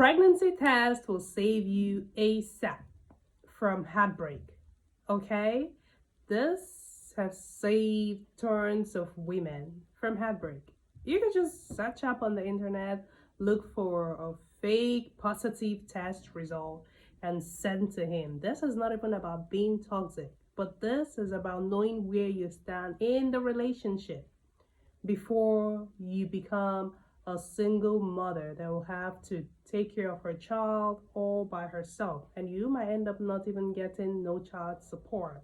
Pregnancy test will save you ASAP from heartbreak. Okay? This has saved tons of women from heartbreak. You can just search up on the internet, look for a fake positive test result, and send to him. This is not even about being toxic, but this is about knowing where you stand in the relationship before you become a single mother that will have to take care of her child all by herself, and you might end up not even getting no child support.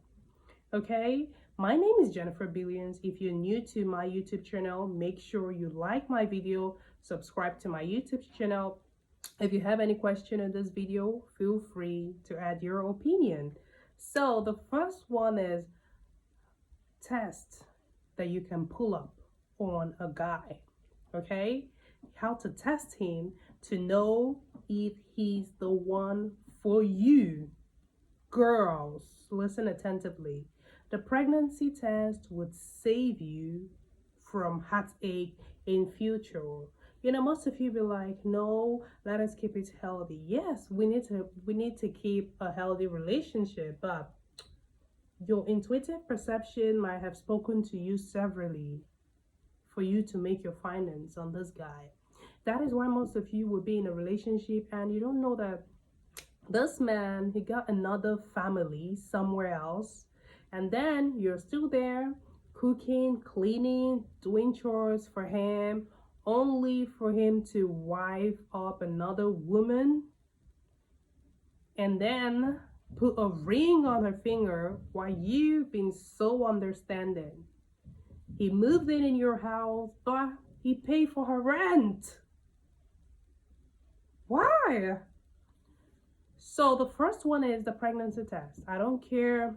Okay, my name is Jennifer Billions. If you're new to my YouTube channel, make sure you like my video, subscribe to my YouTube channel. If you have any question in this video, feel free to add your opinion. So the first one is test that you can pull up on a guy. Okay, how to test him to know if he's the one for you. Girls, listen attentively. The pregnancy test would save you from heartache in future. You know, most of you be like, no, let us keep it healthy. Yes, we need to keep a healthy relationship, but your intuitive perception might have spoken to you severally for you to make your findings on this guy. That is why most of you will be in a relationship and you don't know that this man, he got another family somewhere else, and then you're still there cooking, cleaning, doing chores for him, only for him to wife up another woman and then put a ring on her finger while you've been so understanding. He moved in your house, but he paid for her rent. Why? So the first one is the pregnancy test. I don't care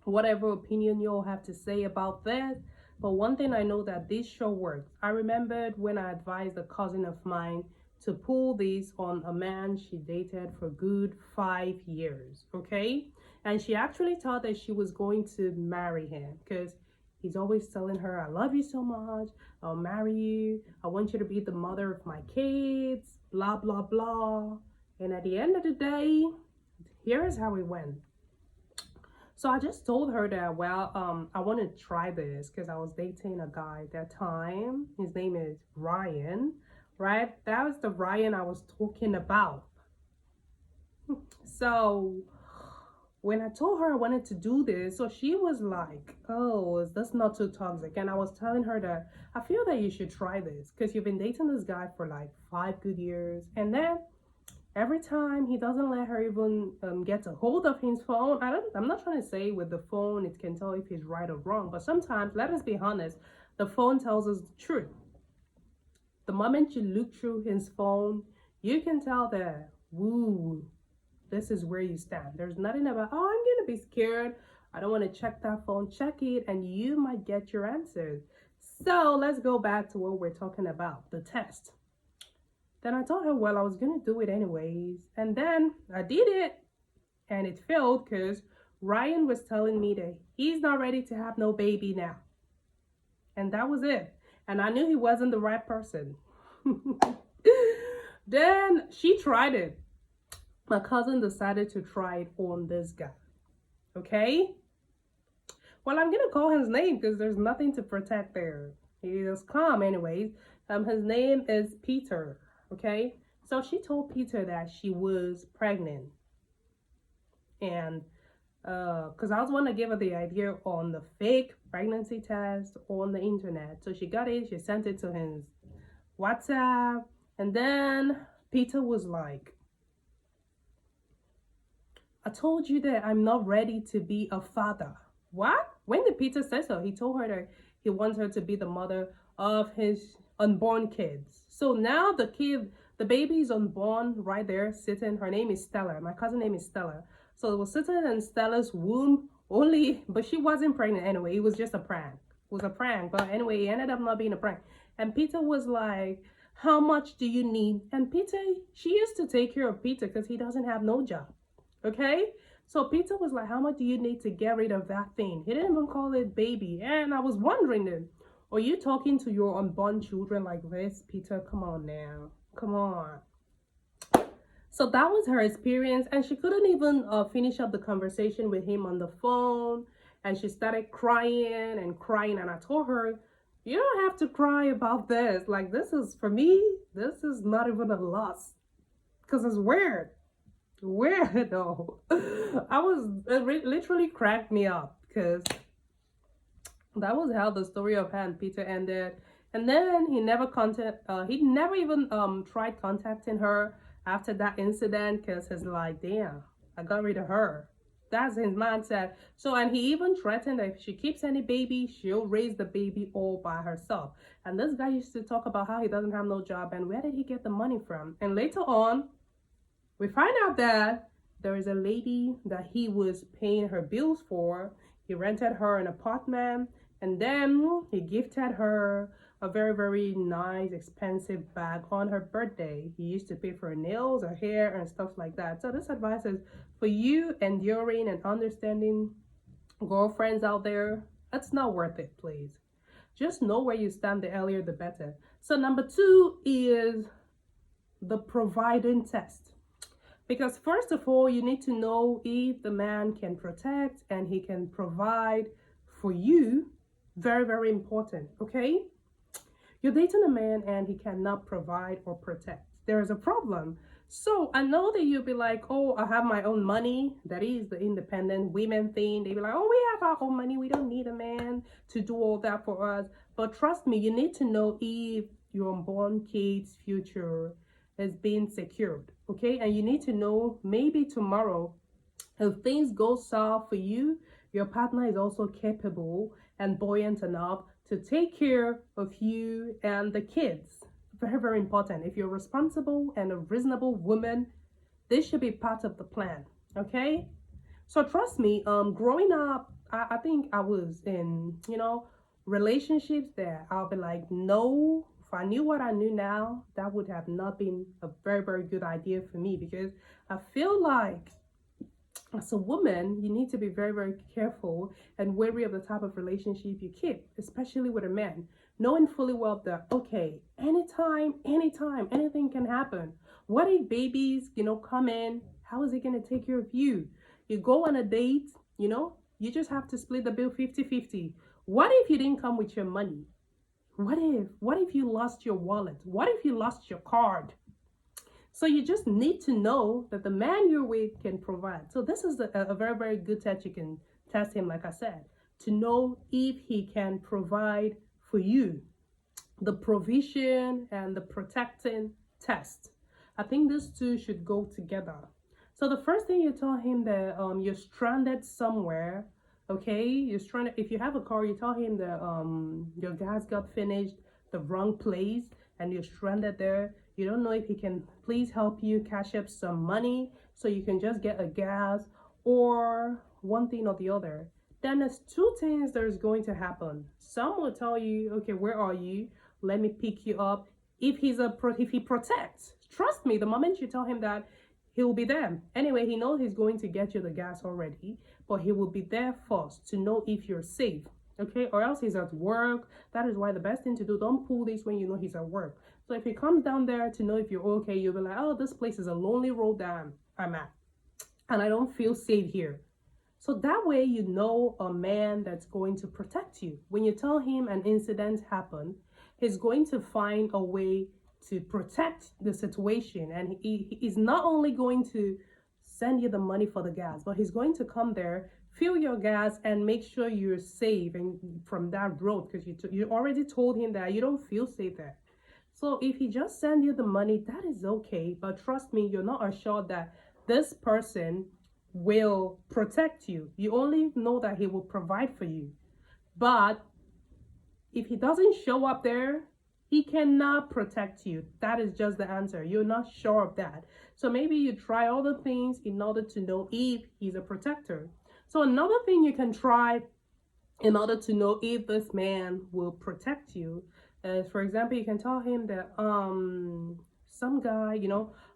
whatever opinion you all have to say about that, but one thing I know that this show works. I remembered when I advised a cousin of mine to pull this on a man she dated for good 5 years, okay? And she actually thought that she was going to marry him because he's always telling her, I love you so much, I'll marry you, I want you to be the mother of my kids, blah, blah, blah. And at the end of the day, here is how it went. So I just told her that, well, I want to try this because I was dating a guy at that time. His name is Ryan, right? That was the Ryan I was talking about. So when I told her I wanted to do this, so she was like, oh, is this not too toxic? And I was telling her that I feel that you should try this because you've been dating this guy for like 5 good years. And then every time he doesn't let her even get a hold of his phone. I'm not trying to say with the phone it can tell if he's right or wrong, but sometimes, let us be honest, the phone tells us the truth. The moment you look through his phone, you can tell that, woo, this is where you stand. There's nothing about, oh, I'm gonna be scared, I don't want to check that phone. Check it and you might get your answers. So let's go back to what we're talking about, the test. Then I told her, well, I was going to do it anyways. And then I did it and it failed because Ryan was telling me that he's not ready to have no baby now. And that was it. And I knew he wasn't the right person. Then she tried it. My cousin decided to try it on this guy. Okay? Well, I'm going to call his name because there's nothing to protect there. He is calm anyways. His name is Peter. Okay, so she told Peter that she was pregnant, and because I was want to give her the idea on the fake pregnancy test on the internet. So she got it, she sent it to his WhatsApp, and then Peter was like, I told you that I'm not ready to be a father. What? When did Peter say so? He told her that he wants her to be the mother of his unborn kids. So now the baby is unborn right there sitting. Her name is Stella. My cousin's name is Stella. So it was sitting in Stella's womb only, but she wasn't pregnant anyway. It was just a prank. It was a prank. But anyway, it ended up not being a prank. And Peter was like, how much do you need? And Peter, she used to take care of Peter because he doesn't have no job. Okay? So Peter was like, how much do you need to get rid of that thing? He didn't even call it baby. And I was wondering then, are you talking to your unborn children like this? Peter, come on now. Come on. So that was her experience, and she couldn't even finish up the conversation with him on the phone, and she started crying and crying. And I told her, "You don't have to cry about this. Like, this is, for me, this is not even a loss, because it's weird, weird though." I was literally cracked me up because that was how the story of her and Peter ended. And then he never even tried contacting her after that incident, because he's like, damn, I got rid of her. That's his mindset. So, and he even threatened that if she keeps any baby, she'll raise the baby all by herself. And this guy used to talk about how he doesn't have no job and where did he get the money from. And later on, we find out that there is a lady that he was paying her bills for. He rented her an apartment, and then he gifted her a very, very nice, expensive bag on her birthday. He used to pay for her nails, her hair, and stuff like that. So this advice is for you enduring and understanding girlfriends out there. It's not worth it, please. Just know where you stand, the earlier the better. So number 2 is the providing test. Because first of all, you need to know if the man can protect and he can provide for you. Very, very important, okay? You're dating a man and he cannot provide or protect. There is a problem. So I know that you'll be like, oh, I have my own money. That is the independent women thing. They be like, oh, we have our own money. We don't need a man to do all that for us. But trust me, you need to know if your unborn kid's future is being secured, okay? And you need to know maybe tomorrow, if things go south for you, your partner is also capable and buoyant enough to take care of you and the kids. Very, very important. If you're responsible and a reasonable woman, this should be part of the plan, okay? So trust me, growing up, I think I was in, relationships that I'll be like, no, if I knew what I knew now, that would have not been a very, very good idea for me, because I feel like as a woman, you need to be very, very careful and wary of the type of relationship you keep, especially with a man, knowing fully well that, okay, anytime, anything can happen. What if babies, come in? How is he going to take care of you? You go on a date, you just have to split the bill 50-50. What if you didn't come with your money? What if you lost your wallet? What if you lost your card? So you just need to know that the man you're with can provide. So this is a very, very good test. You can test him, like I said, to know if he can provide for you. The provision and the protecting test. I think these two should go together. So the first thing, you tell him that you're stranded somewhere. Okay, you're stranded. If you have a car, you tell him that your gas got finished the wrong place and you're stranded there. You don't know if he can please help you cash up some money so you can just get a gas, or one thing or the other. Then there's 2 things that is going to happen. Some will tell you, okay, where are you? Let me pick you up. If he protects, trust me, the moment you tell him that, he'll be there. Anyway, he knows he's going to get you the gas already, but he will be there first to know if you're safe. Okay, or else he's at work. That is why the best thing to do, don't pull this when you know he's at work. So if he comes down there to know if you're okay, you'll be like, oh, this place is a lonely road that I'm at, and I don't feel safe here. So that way, you know a man that's going to protect you. When you tell him an incident happened, he's going to find a way to protect the situation. And he is not only going to send you the money for the gas, but he's going to come there, fill your gas, and make sure you're safe and from that road, because you already told him that you don't feel safe there. So if he just send you the money, that is okay. But trust me, you're not assured that this person will protect you. You only know that he will provide for you. But if he doesn't show up there, he cannot protect you. That is just the answer. You're not sure of that. So maybe you try all the things in order to know if he's a protector. So another thing you can try in order to know if this man will protect you is, for example, you can tell him that some guy,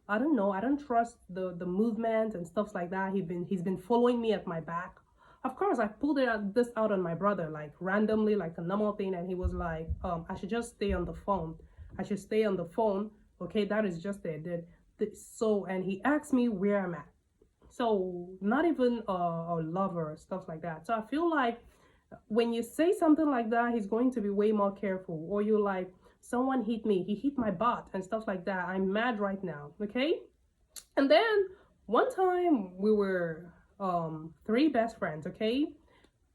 I don't know, I don't trust the movement and stuff like that. He's been following me at my back. Of course, I pulled this out on my brother, like randomly, like a normal thing, and he was like, I should just stay on the phone. I should stay on the phone. Okay, that is just it. So, and he asked me where I'm at. So, not even a lover, stuff like that. So, I feel like when you say something like that, he's going to be way more careful. Or you like, someone hit me, he hit my butt, and stuff like that. I'm mad right now, okay? And then one time we were three best friends, okay?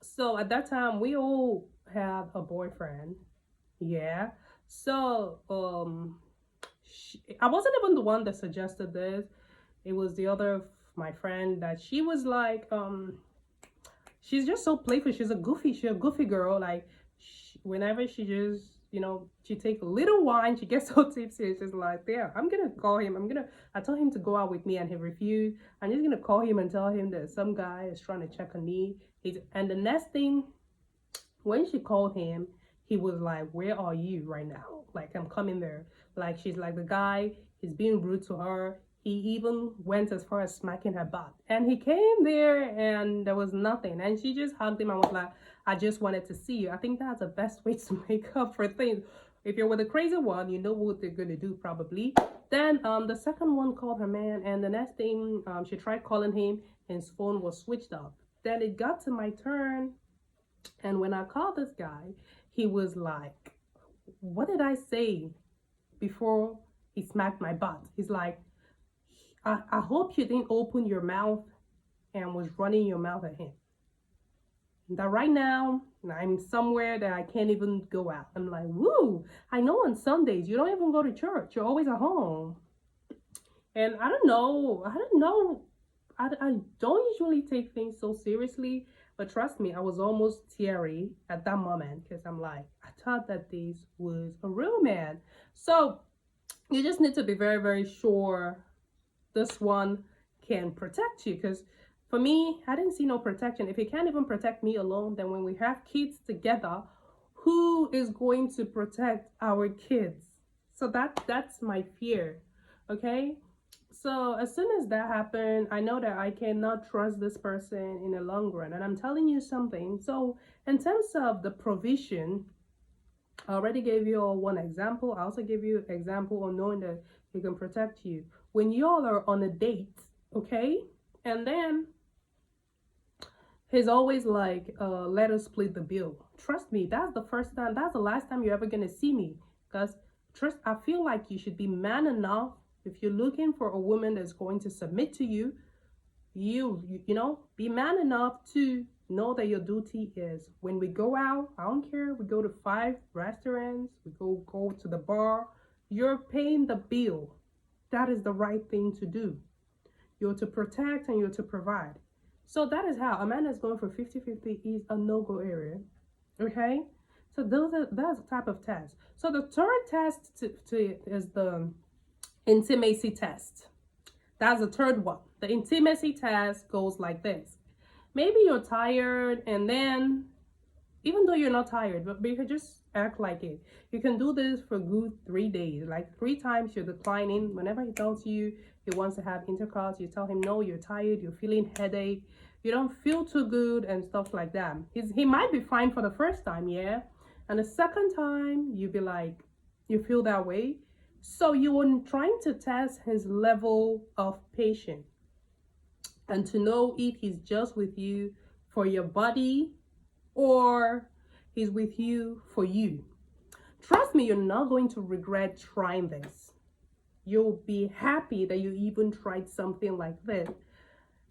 So at that time we all had a boyfriend. Yeah. So I wasn't even the one that suggested this. It was the other my friend that she was like she's just so playful. She's a goofy girl. Like whenever she just she take a little wine, she gets so tipsy. It's just like, there, I'm gonna call him. I told him to go out with me and he refused. I'm just gonna call him and tell him that some guy is trying to check on me. And the next thing, when she called him, he was like, where are you right now? Like, I'm coming there. Like, she's like, the guy is being rude to her. He even went as far as smacking her butt. And he came there and there was nothing. And she just hugged him and was like, I just wanted to see you. I think that's the best way to make up for things. If you're with a crazy one, you know what they're going to do probably. Then the second one called her man. And the next thing, she tried calling him. His phone was switched off. Then it got to my turn. And when I called this guy, he was like, what did I say before he smacked my butt? He's like, I hope you didn't open your mouth and was running your mouth at him. That right now, I'm somewhere that I can't even go out. I'm like, woo, I know on Sundays, you don't even go to church. You're always at home. And I don't know. I don't usually take things so seriously. But trust me, I was almost teary at that moment because I'm like, I thought that this was a real man. So you just need to be very, very sure this one can protect you, because for me, I didn't see no protection. If he can't even protect me alone, then when we have kids together, who is going to protect our kids? So that's my fear. Okay, so as soon as that happened, I know that I cannot trust this person in the long run. And I'm telling you something. So in terms of the provision, I already gave you all one example. I also gave you an example on knowing that he can protect you. When y'all are on a date, okay? And then he's always like, let us split the bill. Trust me, that's the first time, that's the last time you're ever gonna see me. Because I feel like you should be man enough. If you're looking for a woman that's going to submit to you, you know, be man enough to know that your duty is when we go out, I don't care, we go to 5 restaurants, we go to the bar, you're paying the bill. That is the right thing to do. You're to protect and you're to provide. So that is how a man that's going for 50-50 is a no-go area. Okay? So that's the type of test. So the third test is the intimacy test. That's the third one. The intimacy test goes like this. Maybe you're tired, and then even though you're not tired, but you can just act like it. You can do this for a good 3 days. Like 3 times you're declining. Whenever he tells you he wants to have intercourse, you tell him, no, you're tired, you're feeling headache, you don't feel too good and stuff like that. He might be fine for the first time, yeah? And the second time, you be like, you feel that way. So you are trying to test his level of patience and to know if he's just with you for your body or he's with you for you. Trust me, you're not going to regret trying this. You'll be happy that you even tried something like this,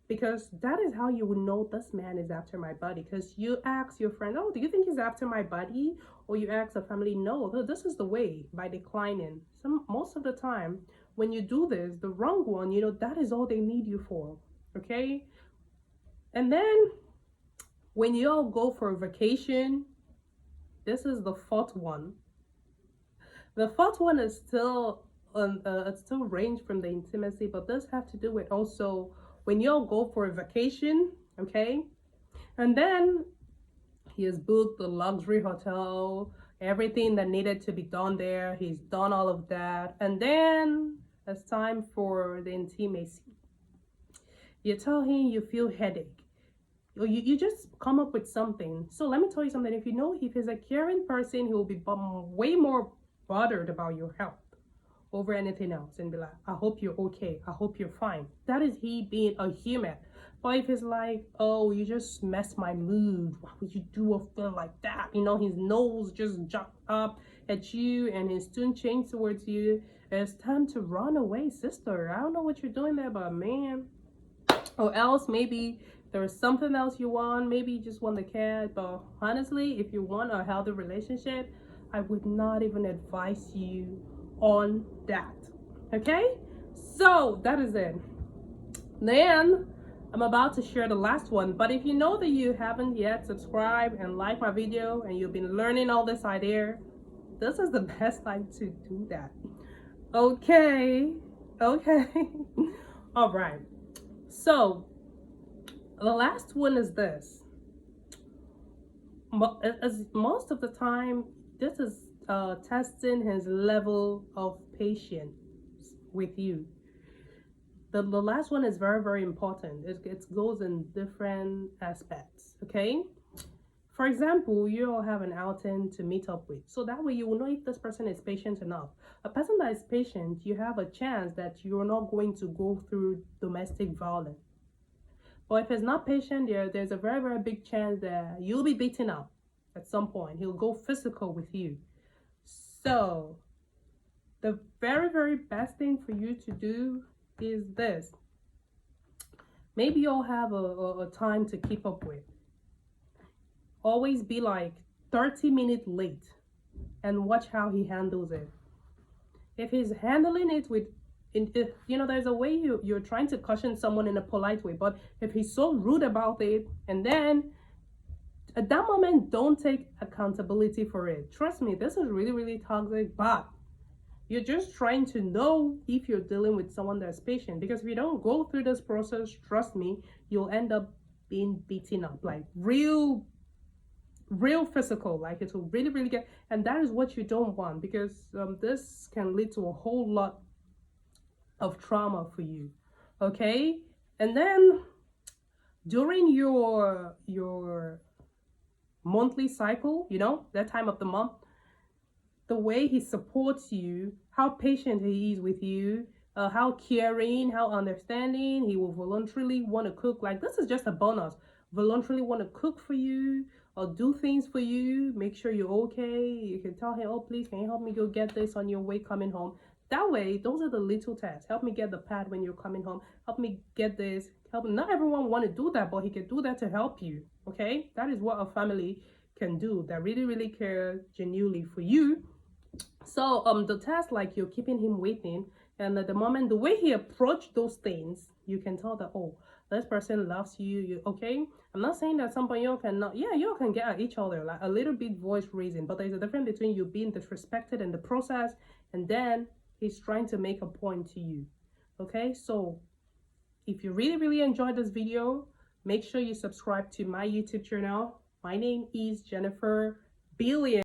because that is how you will know this man is after my body. Because you ask your friend, oh, do you think he's after my body? Or you ask a family, no, this is the way, by declining. Most of the time, when you do this, the wrong one, you know, that is all they need you for, okay? And then when you all go for a vacation, this is the fourth one. The fourth one is still it's still range from the intimacy, but this have to do with also when you all go for a vacation, okay? And then he has booked the luxury hotel, everything that needed to be done there. He's done all of that. And then it's time for the intimacy. You tell him you feel headache. You just come up with something. So let me tell you something. If you know if he's a caring person, he will be way more bothered about your health. over anything else and be like, I hope you're okay, I hope you're fine. That is he being a human. But if it's like, oh, you just messed my mood, why would you do a feel like that? You know, his nose just jumped up at you and his tune changed towards you. It's time to run away, sister. I don't know what you're doing there, but man. Or else maybe there's something else you want. Maybe you just want the cat. But honestly, if you want a healthy relationship, I would not even advise you on that. Okay? So that is it. Then I'm about to share the last one, but if you know that you haven't yet subscribed and liked my video and you've been learning all this idea, this is the best time to do that. Okay. All right. So the last one is this. As most of the time, this is testing his level of patience with you. The last one is very, very important. It goes in different aspects, okay? For example, you all have an outing to meet up with. So that way you will know if this person is patient enough. A person that is patient, you have a chance that you're not going to go through domestic violence. But if it's not patient, there's a very, very big chance that you'll be beaten up at some point. He'll go physical with you. So the very, very best thing for you to do is this. Maybe you'll have a time to keep up with. Always be like 30 minutes late and watch how he handles it. If he's handling it with, you know, there's a way you're trying to caution someone in a polite way, but if he's so rude about it, and then at that moment, don't take accountability for it. Trust me, this is really, really toxic, but you're just trying to know if you're dealing with someone that's patient. Because if you don't go through this process, trust me, you'll end up being beaten up, like real physical. Like it will really, really get, and that is what you don't want, because this can lead to a whole lot of trauma for you. Okay, and then during your monthly cycle, you know, that time of the month, the way he supports you, how patient he is with you, how caring, how understanding. He will voluntarily want to cook. Like, this is just a bonus. Voluntarily want to cook for you or do things for you, make sure you're okay. You can tell him, oh, please, can you help me go get this on your way coming home? That way, those are the little tasks. Help me get the pad when you're coming home. Help me get this. Help me. Not everyone want to do that, but he can do that to help you. Okay? That is what a family can do that really, really care genuinely for you. So the task, like, you're keeping him waiting, and at the moment, the way he approached those things, you can tell that, oh, this person loves you. Okay, I'm not saying that some of you cannot, yeah, you can get at each other, like a little bit voice raising, but there's a difference between you being disrespected in the process and then he's trying to make a point to you. Okay, so if you really, really enjoyed this video, make sure you subscribe to my YouTube channel. My name is Jennifer Billion.